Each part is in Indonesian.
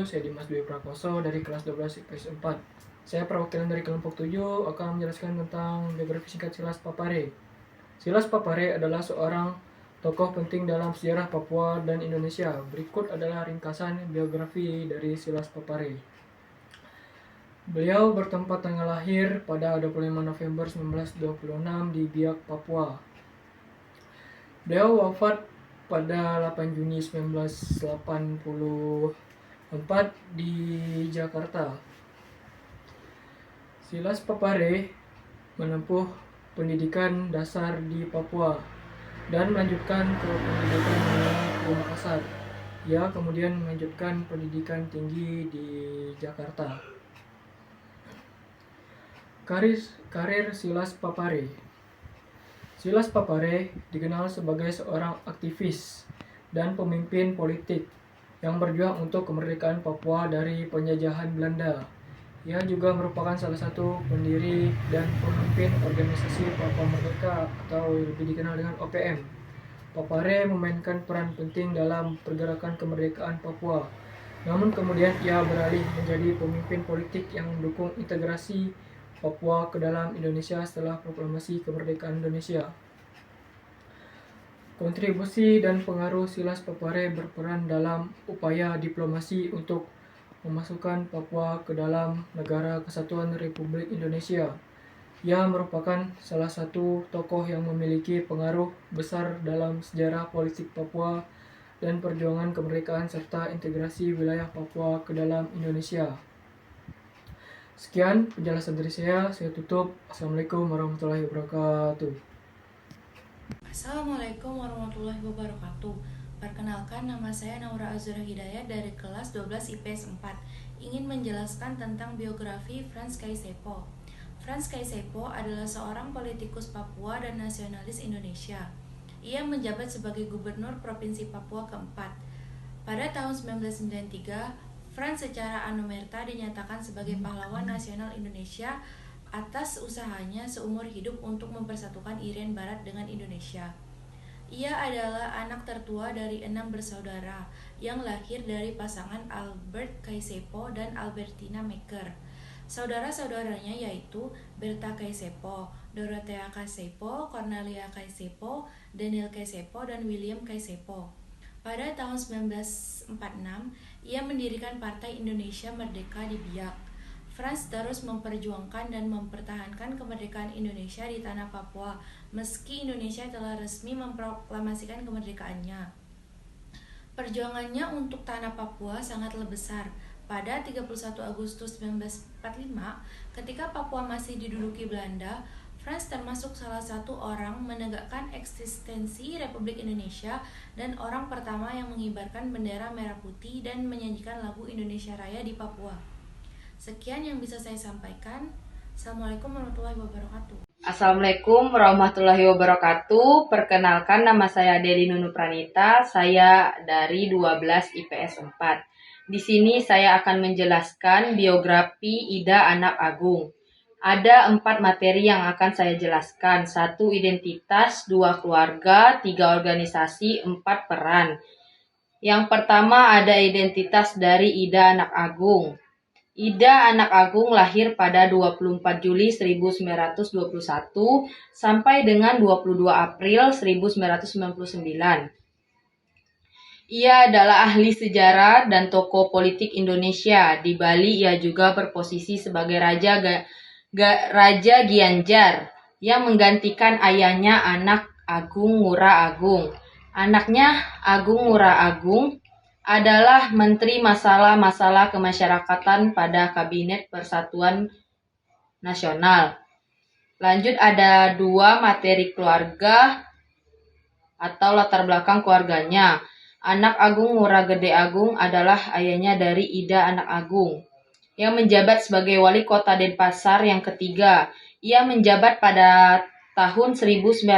saya Dimas Dwi Prakoso dari kelas 12 IPS 4. Saya perwakilan dari kelompok 7 akan menjelaskan tentang biografi singkat Silas Papare. Silas Papare adalah seorang tokoh penting dalam sejarah Papua dan Indonesia. Berikut adalah ringkasan biografi dari Silas Papare. Beliau bertempat tanggal lahir pada 25 November 1926 di Biak, Papua. Beliau wafat pada 8 Juni 1984 di Jakarta. Silas Papare menempuh pendidikan dasar di Papua dan melanjutkan ke pendidikan di Makassar. Ia kemudian melanjutkan pendidikan tinggi di Jakarta. Karir Silas Papare. Silas Papare dikenal sebagai seorang aktivis dan pemimpin politik yang berjuang untuk kemerdekaan Papua dari penjajahan Belanda. Ia juga merupakan salah satu pendiri dan pemimpin organisasi Papua Merdeka atau lebih dikenal dengan OPM. Papare memainkan peran penting dalam pergerakan kemerdekaan Papua. Namun kemudian ia beralih menjadi pemimpin politik yang mendukung integrasi Papua ke dalam Indonesia setelah proklamasi kemerdekaan Indonesia. Kontribusi dan pengaruh Silas Papare berperan dalam upaya diplomasi untuk memasukkan Papua ke dalam Negara Kesatuan Republik Indonesia. Ia merupakan salah satu tokoh yang memiliki pengaruh besar dalam sejarah politik Papua dan perjuangan kemerdekaan serta integrasi wilayah Papua ke dalam Indonesia. Sekian penjelasan dari saya tutup. Assalamualaikum warahmatullahi wabarakatuh. Assalamualaikum warahmatullahi wabarakatuh. Perkenalkan, nama saya Naura Azura Hidayat dari kelas 12 IPS 4. Ingin menjelaskan tentang biografi Frans Kaisiepo. Frans Kaisiepo adalah seorang politikus Papua dan nasionalis Indonesia. Ia menjabat sebagai gubernur Provinsi Papua keempat. Pada tahun 1993, Frans secara anumerta dinyatakan sebagai pahlawan nasional Indonesia atas usahanya seumur hidup untuk mempersatukan Irian Barat dengan Indonesia. Ia adalah anak tertua dari 6 bersaudara yang lahir dari pasangan Albert Kaisiepo dan Albertina Mekker. Saudara-saudaranya yaitu Berta Kaisiepo, Dorothea Kaisiepo, Cornelia Kaisiepo, Daniel Kaisiepo, dan William Kaisiepo. Pada tahun 1946, ia mendirikan Partai Indonesia Merdeka di Biak. Frans terus memperjuangkan dan mempertahankan kemerdekaan Indonesia di tanah Papua, meski Indonesia telah resmi memproklamasikan kemerdekaannya. Perjuangannya untuk tanah Papua sangatlah besar. Pada 31 Agustus 1945, ketika Papua masih diduduki Belanda, Frans termasuk salah satu orang menegakkan eksistensi Republik Indonesia dan orang pertama yang mengibarkan bendera merah putih dan menyanyikan lagu Indonesia Raya di Papua. Sekian yang bisa saya sampaikan. Assalamualaikum warahmatullahi wabarakatuh. Assalamualaikum warahmatullahi wabarakatuh. Perkenalkan, nama saya Deli Nunu Pranita. Saya dari 12 IPS 4. Di sini saya akan menjelaskan biografi Ida Anak Agung. Ada 4 materi yang akan saya jelaskan. 1 identitas, 2 keluarga, 3 organisasi, 4 peran. Yang pertama ada identitas dari Ida Anak Agung. Ida Anak Agung lahir pada 24 Juli 1921 sampai dengan 22 April 1999. Ia adalah ahli sejarah dan tokoh politik Indonesia. Di Bali ia juga berposisi sebagai Raja Gianyar yang menggantikan ayahnya Anak Agung Ngurah Agung. Anaknya Agung Ngurah Agung adalah Menteri Masalah-Masalah Kemasyarakatan pada Kabinet Persatuan Nasional. Lanjut ada 2 materi keluarga atau latar belakang keluarganya. Anak Agung Ngurah Gede Agung adalah ayahnya dari Ida Anak Agung yang menjabat sebagai wali kota Denpasar yang ketiga. Ia menjabat pada tahun 1987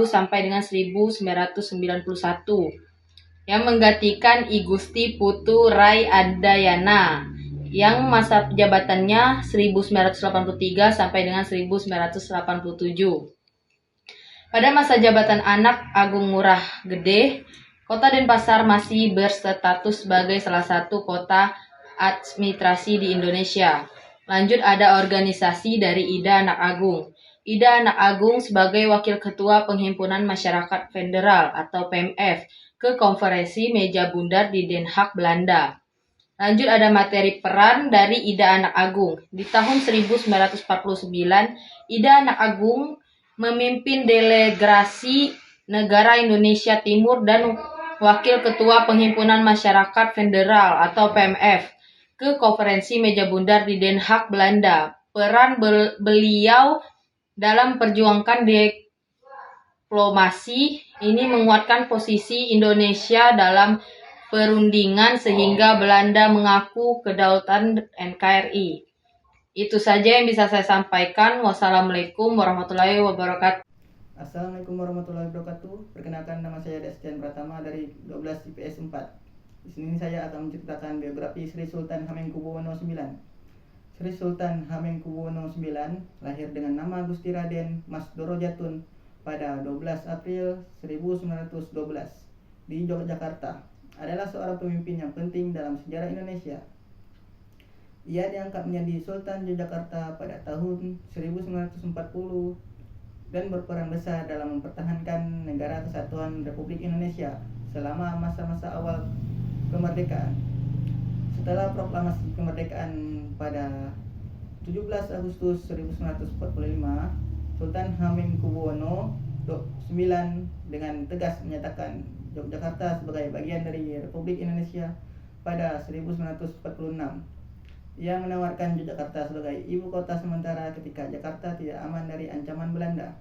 sampai dengan 1991 yang menggantikan I Gusti Putu Rai Adayana yang masa jabatannya 1983 sampai dengan 1987. Pada masa jabatan Anak Agung Ngurah Gede, Kota Denpasar masih berstatus sebagai salah satu kota administrasi di Indonesia. Lanjut ada organisasi dari Ida Anak Agung. Ida Anak Agung sebagai Wakil Ketua Penghimpunan Masyarakat Federal atau PMF ke Konferensi Meja Bundar di Den Haag, Belanda. Lanjut ada materi peran dari Ida Anak Agung. Di tahun 1949, Ida Anak Agung memimpin delegasi negara Indonesia Timur dan Wakil Ketua Penghimpunan Masyarakat Federal atau PMF ke Konferensi Meja Bundar di Den Haag, Belanda. Peran beliau dalam perjuangkan diplomasi ini menguatkan posisi Indonesia dalam perundingan sehingga Belanda mengaku kedaulatan NKRI. Itu saja yang bisa saya sampaikan. Wassalamualaikum warahmatullahi wabarakatuh. Assalamualaikum warahmatullahi wabarakatuh. Perkenalkan, nama saya Destian Pratama dari 12 IPS 4. Di sini saya akan menceritakan biografi Sri Sultan Hamengkubuwono IX. Sri Sultan Hamengkubuwono IX lahir dengan nama Gusti Raden Mas Dorojatun pada 12 April 1912 di Yogyakarta. Adalah seorang pemimpin yang penting dalam sejarah Indonesia. Ia diangkat menjadi Sultan Yogyakarta pada tahun 1940 dan berperan besar dalam mempertahankan negara kesatuan Republik Indonesia selama masa-masa awal kemerdekaan. Setelah proklamasi kemerdekaan pada 17 Agustus 1945, Sultan Hamengkubuwono IX dengan tegas menyatakan Yogyakarta sebagai bagian dari Republik Indonesia pada 1946. Ia menawarkan Yogyakarta sebagai ibu kota sementara ketika Jakarta tidak aman dari ancaman Belanda.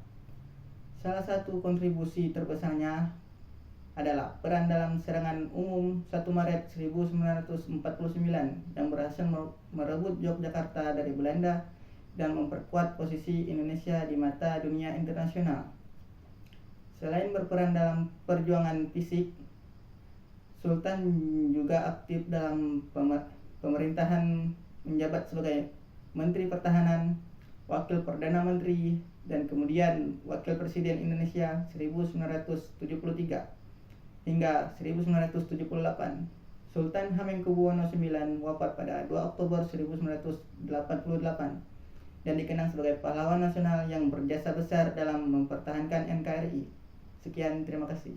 Salah satu kontribusi terbesarnya adalah peran dalam serangan umum 1 Maret 1949 yang berhasil merebut Yogyakarta dari Belanda dan memperkuat posisi Indonesia di mata dunia internasional. Selain berperan dalam perjuangan fisik, Sultan juga aktif dalam pemerintahan, menjabat sebagai Menteri Pertahanan, Wakil Perdana Menteri, dan kemudian Wakil Presiden Indonesia 1973 hingga 1978. Sultan Hamengkubuwono IX wafat pada 2 Oktober 1988 dan dikenang sebagai pahlawan nasional yang berjasa besar dalam mempertahankan NKRI. Sekian, terima kasih.